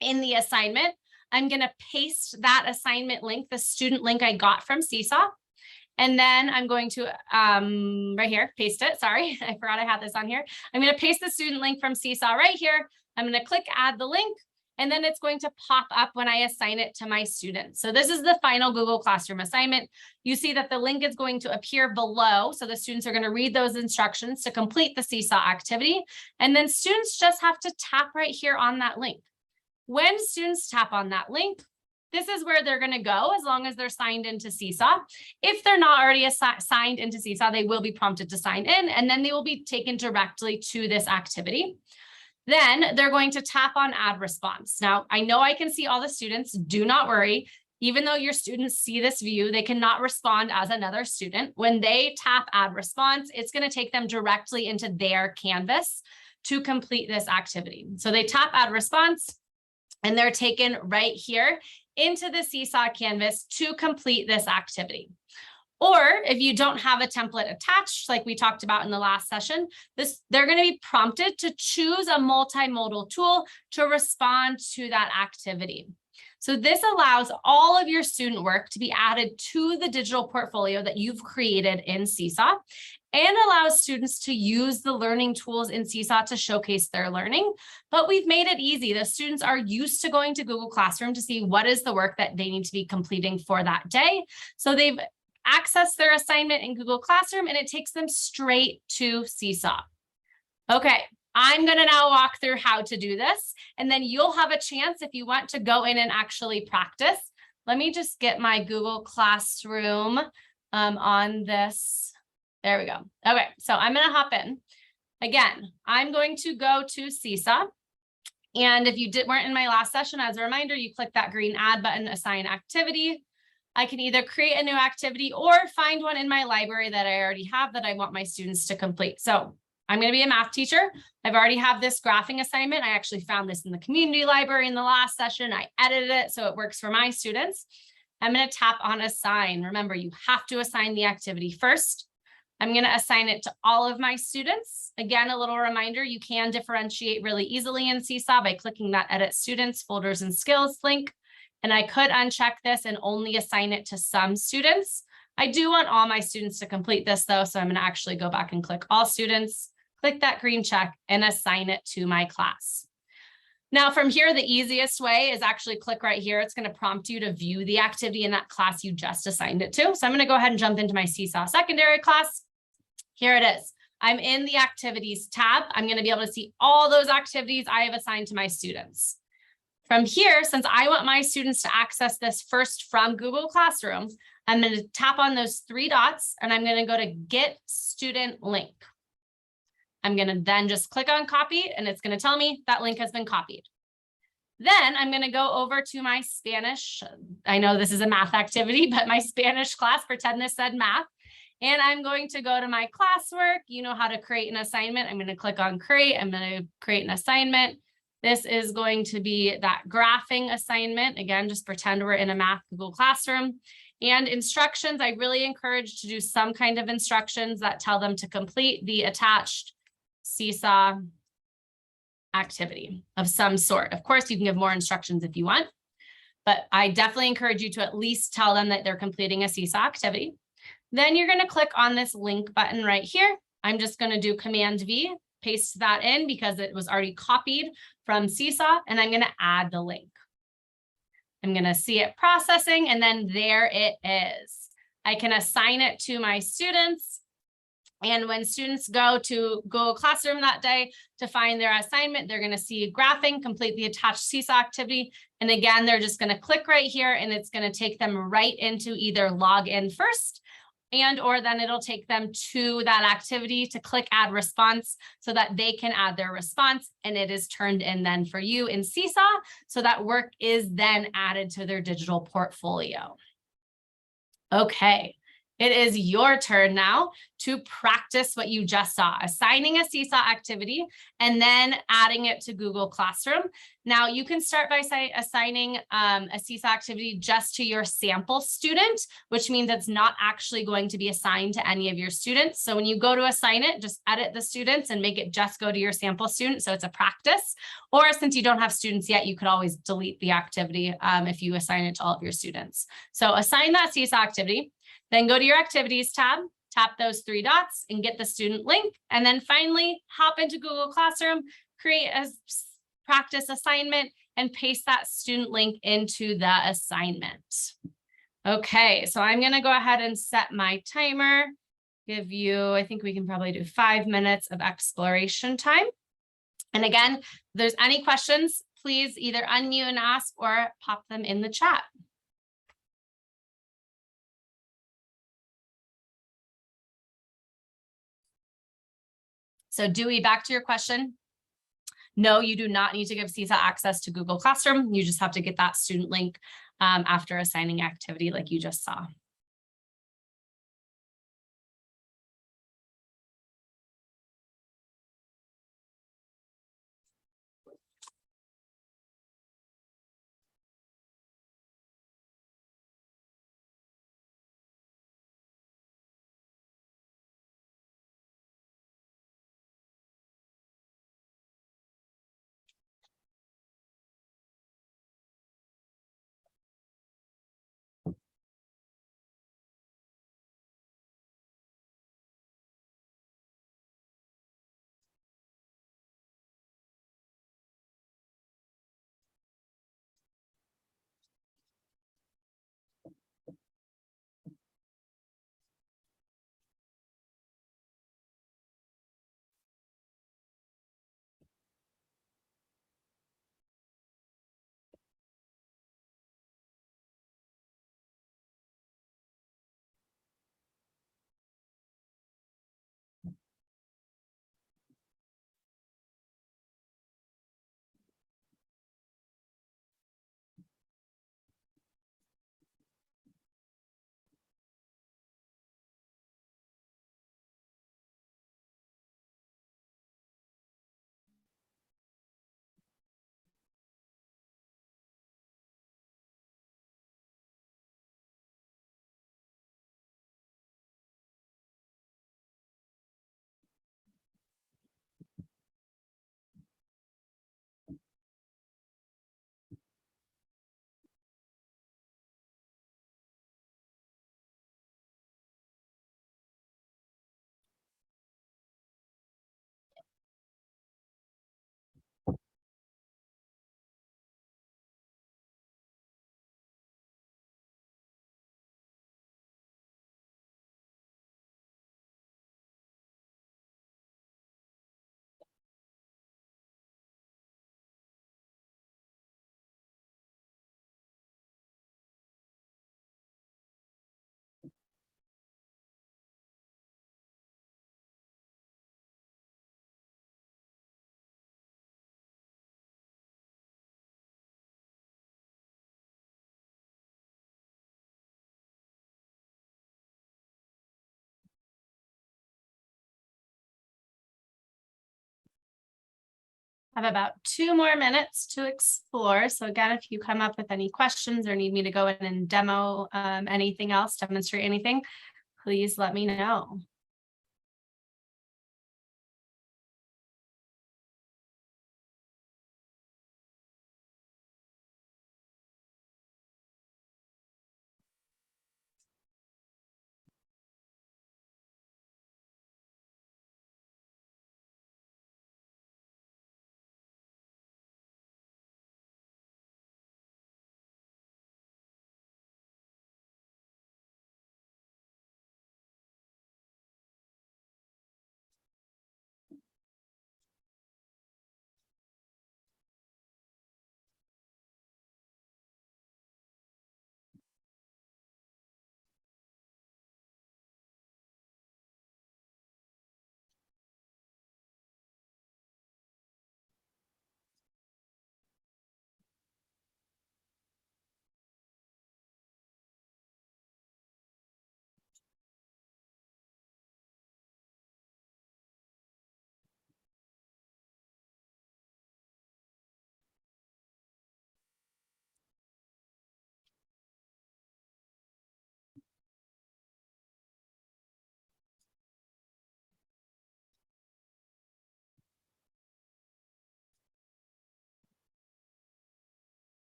in the assignment. I'm going to paste that assignment link, the student link I got from Seesaw. And then I'm going to, right here, paste it. Sorry, I forgot I had this on here. I'm going to paste the student link from Seesaw right here. I'm going to click add the link, and then it's going to pop up when I assign it to my students. So this is the final Google Classroom assignment. You see that the link is going to appear below. So the students are going to read those instructions to complete the Seesaw activity. And then students just have to tap right here on that link. When students tap on that link, this is where they're going to go as long as they're signed into Seesaw. If they're not already signed into Seesaw, they will be prompted to sign in, and then they will be taken directly to this activity. Then they're going to tap on Add Response. Now, I know I can see all the students. Do not worry. Even though your students see this view, they cannot respond as another student. When they tap Add Response, it's going to take them directly into their Canvas to complete this activity. So they tap Add Response, and they're taken right here into the Seesaw Canvas to complete this activity. Or if you don't have a template attached, like we talked about in the last session, they're going to be prompted to choose a multimodal tool to respond to that activity. So this allows all of your student work to be added to the digital portfolio that you've created in Seesaw, and allows students to use the learning tools in Seesaw to showcase their learning. But we've made it easy. The students are used to going to Google Classroom to see what is the work that they need to be completing for that day. So they've accessed their assignment in Google Classroom and it takes them straight to Seesaw. Okay, I'm going to now walk through how to do this, and then you'll have a chance if you want to go in and actually practice. Let me just get my Google Classroom on this. There we go. Okay, so I'm going to hop in. Again, I'm going to go to Seesaw. And if you weren't in my last session, as a reminder, you click that green add button, assign activity. I can either create a new activity or find one in my library that I already have that I want my students to complete. So I'm going to be a math teacher. I've already have this graphing assignment. I actually found this in the community library in the last session. I edited it so it works for my students. I'm going to tap on assign. Remember, you have to assign the activity first. I'm going to assign it to all of my students. Again, a little reminder, you can differentiate really easily in Seesaw by clicking that edit students, folders, and skills link. And I could uncheck this and only assign it to some students. I do want all my students to complete this though, so I'm going to actually go back and click all students, click that green check, and assign it to my class. Now from here, the easiest way is actually click right here. It's going to prompt you to view the activity in that class you just assigned it to. So I'm going to go ahead and jump into my Seesaw secondary class. Here it is. I'm in the activities tab. I'm going to be able to see all those activities I have assigned to my students. From here, since I want my students to access this first from Google Classroom, I'm going to tap on those three dots and I'm going to go to Get Student Link. I'm going to then just click on copy and it's going to tell me that link has been copied. Then I'm going to go over to my Spanish. I know this is a math activity, but my Spanish class, pretend this said math. And I'm going to go to my classwork. You know how to create an assignment. I'm going to click on create. I'm going to create an assignment. This is going to be that graphing assignment. Again, just pretend we're in a math Google Classroom. And instructions, I really encourage to do some kind of instructions that tell them to complete the attached Seesaw activity of some sort. Of course, you can give more instructions if you want, but I definitely encourage you to at least tell them that they're completing a Seesaw activity. Then you're going to click on this link button right here. I'm just going to do Command V, paste that in because it was already copied from Seesaw, and I'm going to add the link. I'm going to see it processing, and then there it is. I can assign it to my students. And when students go to Google Classroom that day to find their assignment, they're going to see graphing, complete the attached Seesaw activity. And again, they're just going to click right here and it's going to take them right into either log in first and or then it'll take them to that activity to click add response so that they can add their response and it is turned in then for you in Seesaw. So that work is then added to their digital portfolio. Okay. It is your turn now to practice what you just saw, assigning a Seesaw activity and then adding it to Google Classroom. Now you can start by assigning a Seesaw activity just to your sample student, which means it's not actually going to be assigned to any of your students. So when you go to assign it, just edit the students and make it just go to your sample student. So it's a practice. Or since you don't have students yet, you could always delete the activity if you assign it to all of your students. So assign that Seesaw activity. Then go to your activities tab, tap those three dots and get the student link. And then finally hop into Google Classroom, create a practice assignment and paste that student link into the assignment. Okay, so I'm going to go ahead and set my timer, give you, I think we can probably do 5 minutes of exploration time. And again, if there's any questions, please either unmute and ask or pop them in the chat. So Dewey, back to your question. No, you do not need to give Seesaw access to Google Classroom. You just have to get that student link after assigning activity like you just saw. Have about 2 more minutes to explore. So again, if you come up with any questions or need me to go in and demo anything else, demonstrate anything, please let me know.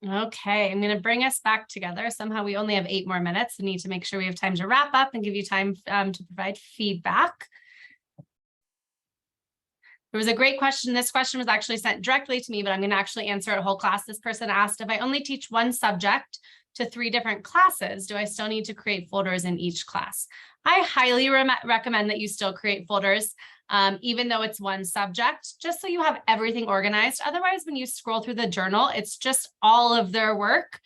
Okay, I'm going to bring us back together. Somehow we only have 8 more minutes. We need to make sure we have time to wrap up and give you time to provide feedback. There was a great question. This question was actually sent directly to me, but I'm going to actually answer a whole class. This person asked, if I only teach one subject to 3 different classes, do I still need to create folders in each class? I highly recommend that you still create folders, even though it's one subject, just so you have everything organized. Otherwise, when you scroll through the journal, it's just all of their work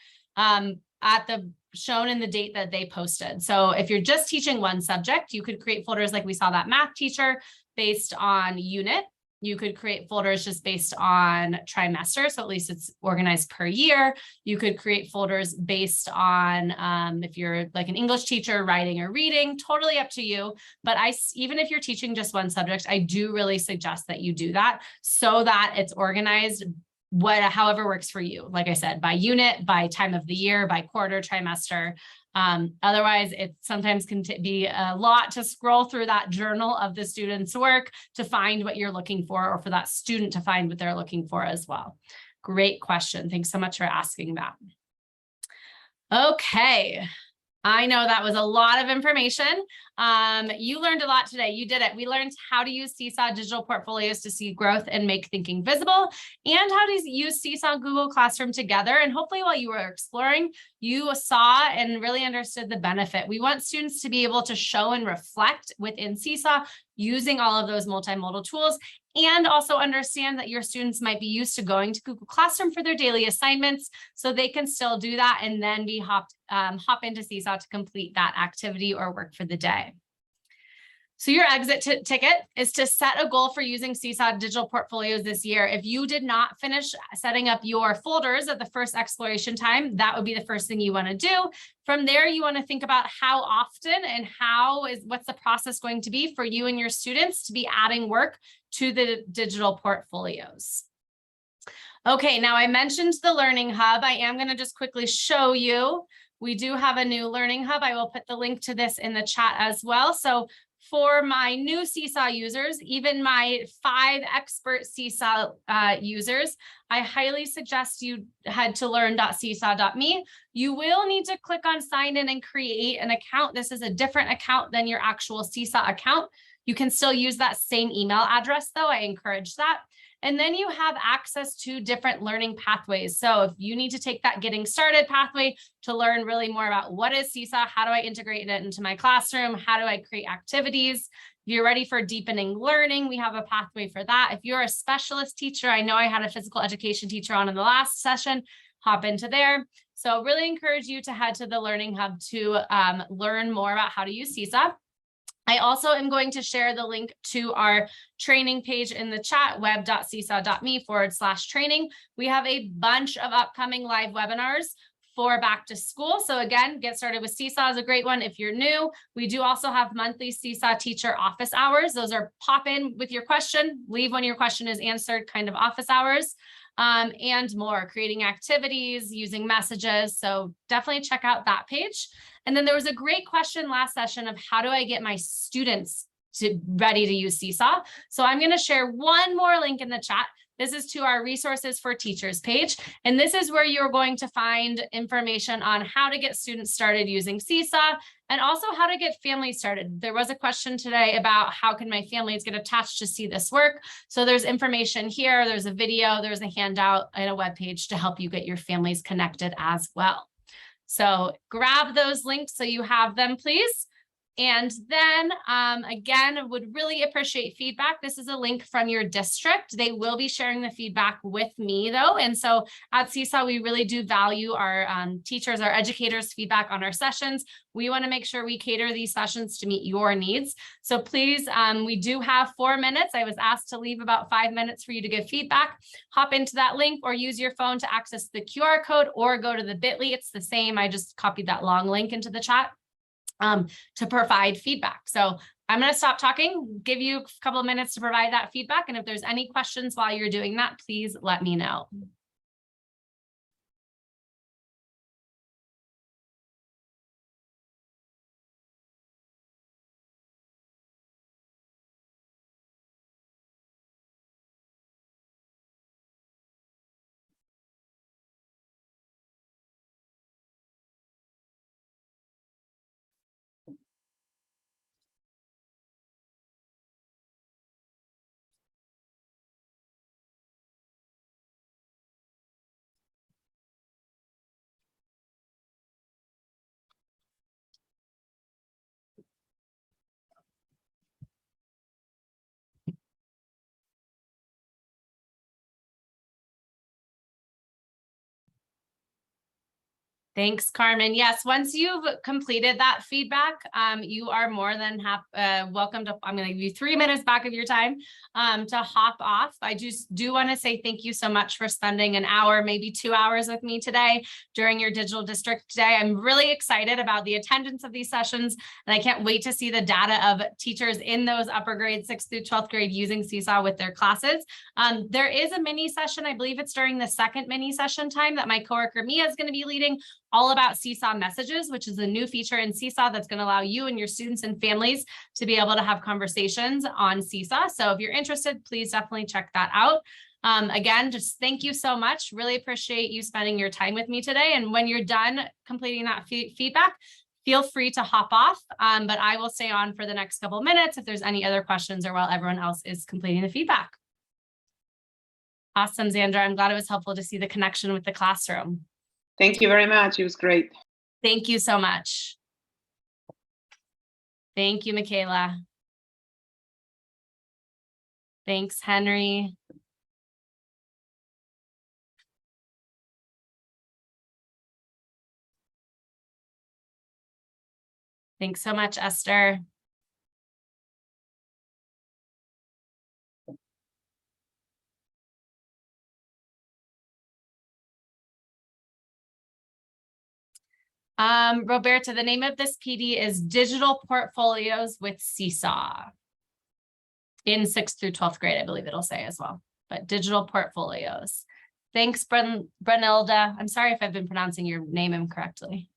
shown in the date that they posted. So if you're just teaching one subject, you could create folders like we saw that math teacher based on unit. You could create folders just based on trimester, so at least it's organized per year. You could create folders based on if you're like an English teacher, writing or reading, totally up to you. But even if you're teaching just one subject, I do really suggest that you do that so that it's organized however works for you. Like I said, by unit, by time of the year, by quarter, trimester. Otherwise, it sometimes can be a lot to scroll through that journal of the student's work to find what you're looking for, or for that student to find what they're looking for as well. Great question. Thanks so much for asking that. Okay. I know that was a lot of information. You learned a lot today. You did it. We learned how to use Seesaw digital portfolios to see growth and make thinking visible, and how to use Seesaw and Google Classroom together. And hopefully while you were exploring, you saw and really understood the benefit. We want students to be able to show and reflect within Seesaw using all of those multimodal tools, and also understand that your students might be used to going to Google Classroom for their daily assignments, so they can still do that and then be hop into Seesaw to complete that activity or work for the day. So your exit ticket is to set a goal for using Seesaw digital portfolios this year. If you did not finish setting up your folders at the first exploration time, that would be the first thing you want to do. From there, you want to think about how often and what's the process going to be for you and your students to be adding work to the digital portfolios. Okay, now I mentioned the Learning Hub. I am going to just quickly show you. We do have a new Learning Hub. I will put the link to this in the chat as well. So for my new Seesaw users, even my 5 expert Seesaw users, I highly suggest you head to learn.seesaw.me. You will need to click on sign in and create an account. This is a different account than your actual Seesaw account. You can still use that same email address though. I encourage that. And then you have access to different learning pathways. So if you need to take that getting started pathway to learn really more about what is Seesaw, how do I integrate it into my classroom, how do I create activities? If you're ready for deepening learning, we have a pathway for that. If you're a specialist teacher, I know I had a physical education teacher on in the last session, hop into there. So really encourage you to head to the Learning Hub to learn more about how to use Seesaw. I also am going to share the link to our training page in the chat, web.seesaw.me/training. We have a bunch of upcoming live webinars for back to school. So again, Get Started with Seesaw is a great one if you're new. We do also have monthly Seesaw teacher office hours. Those are pop in with your question, leave when your question is answered kind of office hours, and more, creating activities, using messages. So definitely check out that page. And then there was a great question last session of how do I get my students ready to use Seesaw? So I'm going to share one more link in the chat. This is to our resources for teachers page. And this is where you're going to find information on how to get students started using Seesaw and also how to get families started. There was a question today about how can my families get attached to see this work? So there's information here, there's a video, there's a handout and a webpage to help you get your families connected as well. So grab those links so you have them, please. And then again, would really appreciate feedback. This is a link from your district. They will be sharing the feedback with me though. And so at Seesaw, we really do value our teachers, our educators' feedback on our sessions. We want to make sure we cater these sessions to meet your needs. So please, we do have 4 minutes. I was asked to leave about 5 minutes for you to give feedback. Hop into that link or use your phone to access the QR code or go to the bit.ly. It's the same. I just copied that long link into the chat. To provide feedback. So I'm going to stop talking, give you a couple of minutes to provide that feedback. And if there's any questions while you're doing that, please let me know. Thanks, Carmen. Yes, once you've completed that feedback, you are more than welcome to, I'm going to give you 3 minutes back of your time to hop off. I just do want to say thank you so much for spending an hour, maybe 2 hours with me today during your digital district day. I'm really excited about the attendance of these sessions, and I can't wait to see the data of teachers in those upper grades, 6th through 12th grade, using Seesaw with their classes. There is a mini session, I believe it's during the second mini session time that my coworker Mia is going to be leading, all about Seesaw messages, which is a new feature in Seesaw that's going to allow you and your students and families to be able to have conversations on Seesaw. So if you're interested, please definitely check that out. Again, just thank you so much. Really appreciate you spending your time with me today. And when you're done completing that feedback, feel free to hop off, but I will stay on for the next couple of minutes if there's any other questions or while everyone else is completing the feedback. Awesome, Xandra. I'm glad it was helpful to see the connection with the classroom. Thank you very much. It was great. Thank you so much. Thank you, Michaela. Thanks, Henry. Thanks so much, Esther. Roberta, the name of this PD is Digital Portfolios with Seesaw. In 6th through 12th grade, I believe it'll say as well, but Digital Portfolios. Thanks, Brunilda. I'm sorry if I've been pronouncing your name incorrectly.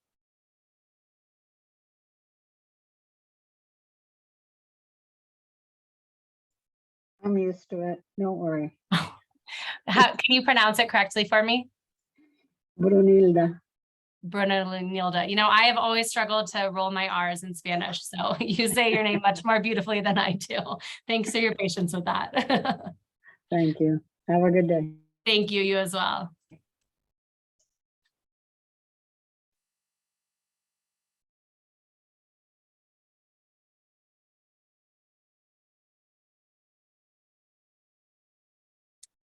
I'm used to it. Don't worry. Can you pronounce it correctly for me? Brunilda. Brunilda. You know, I have always struggled to roll my R's in Spanish, so you say your name much more beautifully than I do. Thanks for your patience with that. Thank you. Have a good day. Thank you, you as well.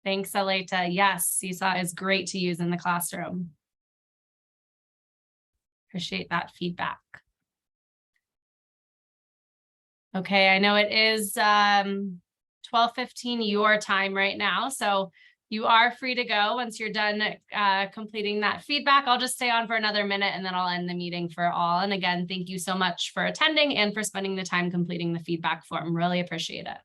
Thanks, Aleta. Yes, Seesaw is great to use in the classroom. Appreciate that feedback. Okay, I know it is 12:15 your time right now, so you are free to go once you're done completing that feedback. I'll just stay on for another minute and then I'll end the meeting for all. And again, thank you so much for attending and for spending the time completing the feedback form. Really appreciate it.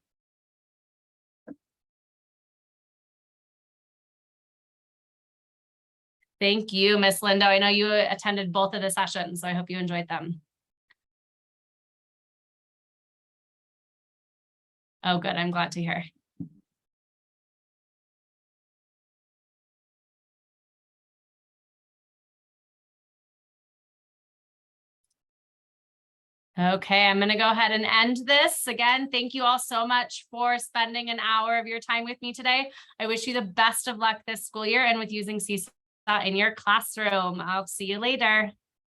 Thank you, Miss Lindo. I know you attended both of the sessions, so I hope you enjoyed them. Oh, good. I'm glad to hear. Okay, I'm going to go ahead and end this. Again, thank you all so much for spending an hour of your time with me today. I wish you the best of luck this school year and with using Seesaw in your classroom. I'll see you later.